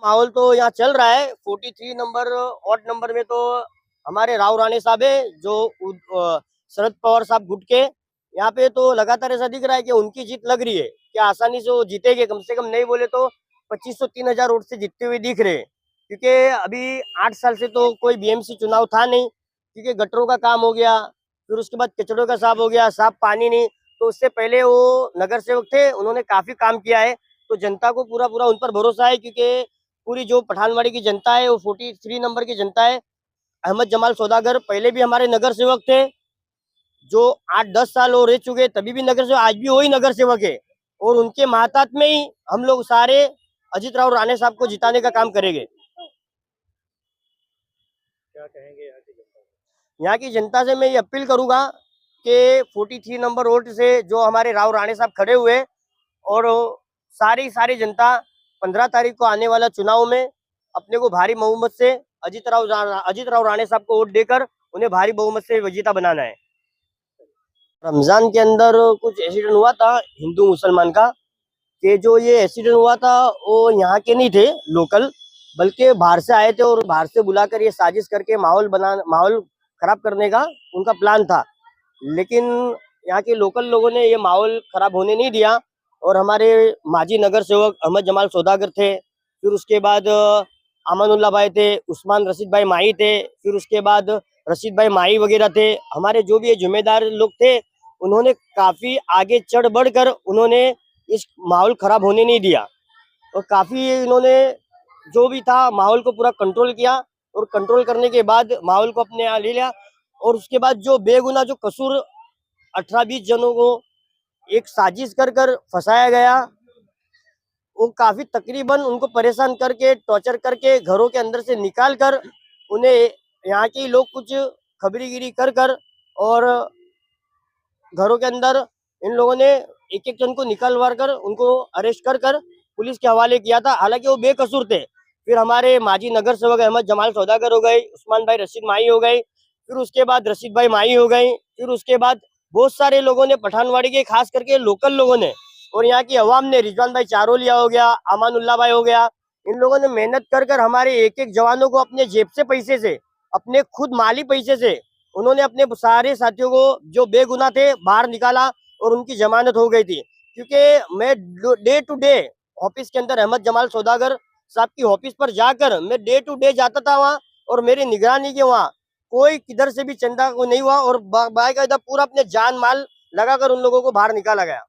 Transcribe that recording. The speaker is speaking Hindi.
माहौल तो यहाँ चल रहा है। 43 नंबर ऑड नंबर में तो हमारे राव राणे साहब है, जो शरद पवार साहब गुट के। यहाँ पे तो लगातार ऐसा दिख रहा है कि उनकी जीत लग रही है, कि आसानी से वो जीतेंगे। कम से कम नहीं बोले तो 2500-3000 वोट से जीतते हुए दिख रहे हैं। क्योंकि अभी 8 साल से तो कोई बीएमसी चुनाव था नहीं, क्योंकि गटरों का काम हो गया, फिर उसके बाद कचड़ों का साफ हो गया, साफ पानी नहीं। तो उससे पहले वो नगर सेवक थे, उन्होंने काफी काम किया है। तो जनता को पूरा पूरा उन पर भरोसा है, क्योंकि पूरी जो पठानवाड़ी की जनता है वो 43 नंबर की जनता है। अहमद जमाल सौदागर पहले भी हमारे नगर सेवक थे, जो 8-10 साल हो रह चुके, तभी भी नगर सेवक, आज भी वही नगर सेवक है। और उनके महातात में ही हम लोग सारे अजीत राव राणे साहब को जिताने का काम करेंगे। क्या कहेंगे यहाँ की जनता को? यहाँ की जनता से मैं ये अपील करूंगा कि 43 नंबर वोट से जो हमारे राव राणे साहब खड़े हुए, और सारी जनता 15 तारीख को आने वाला चुनाव में अपने को भारी बहुमत से अजीत राव राणे साहब को वोट देकर उन्हें भारी बहुमत से विजेता बनाना है। रमजान के अंदर कुछ एक्सीडेंट हुआ था हिंदू मुसलमान का, कि जो ये एक्सीडेंट हुआ था वो यहाँ के नहीं थे लोकल, बल्कि बाहर से आए थे, और बाहर से बुलाकर ये साजिश करके माहौल खराब करने का उनका प्लान था। लेकिन यहाँ के लोकल लोगों ने ये माहौल खराब होने नहीं दिया, और हमारे माजी नगर सेवक अहमद जमाल सौदागर थे, फिर उसके बाद अमानुल्लाह भाई थे, उस्मान रशीद भाई माही थे, फिर उसके बाद रशीद भाई माही वगैरह थे। हमारे जो भी जिम्मेदार लोग थे, उन्होंने काफी आगे चढ़ बढ़कर उन्होंने इस माहौल खराब होने नहीं दिया, और काफी इन्होंने जो भी था माहौल को पूरा कंट्रोल किया, और कंट्रोल करने के बाद माहौल को अपने यहाँ ले लिया। और उसके बाद जो बेगुनाह जो कसूर 18-20 जनों को एक साजिश कर कर फंसाया गया, वो काफी तकरीबन उनको परेशान करके, टॉर्चर करके, घरों के अंदर से निकाल कर उन्हें यहाँ के लोग कुछ खबरीगिरी कर कर, और घरों के अंदर इन लोगों ने एक एक जन को निकलवा कर उनको अरेस्ट कर कर पुलिस के हवाले किया था, हालांकि वो बेकसूर थे। फिर हमारे माजी नगर सेवक अहमद जमाल सौदागर हो गए, उस्मान भाई रशीद माही हो गए, फिर उसके बाद रशीद भाई माही हो गए, फिर उसके बाद बहुत सारे लोगों ने, पठानवाड़ी के खास करके लोकल लोगों ने और यहाँ की अवाम ने, रिजवान भाई चारोलिया हो गया, अमानुल्लाह भाई हो गया, इन लोगों ने मेहनत कर कर हमारे एक एक जवानों को अपने जेब से पैसे से, अपने खुद माली पैसे से, उन्होंने अपने सारे साथियों को जो बेगुनाह थे बाहर निकाला, और उनकी जमानत हो गई थी। क्योंकि मैं डे टू डे ऑफिस के अंदर अहमद जमाल सौदागर साहब की ऑफिस पर जाकर मैं डे टू डे जाता था वहाँ, और मेरी निगरानी के वहाँ कोई किधर से भी चंदा को नहीं हुआ, और बाकायदा पूरा अपने जान माल लगाकर उन लोगों को बाहर निकाला गया।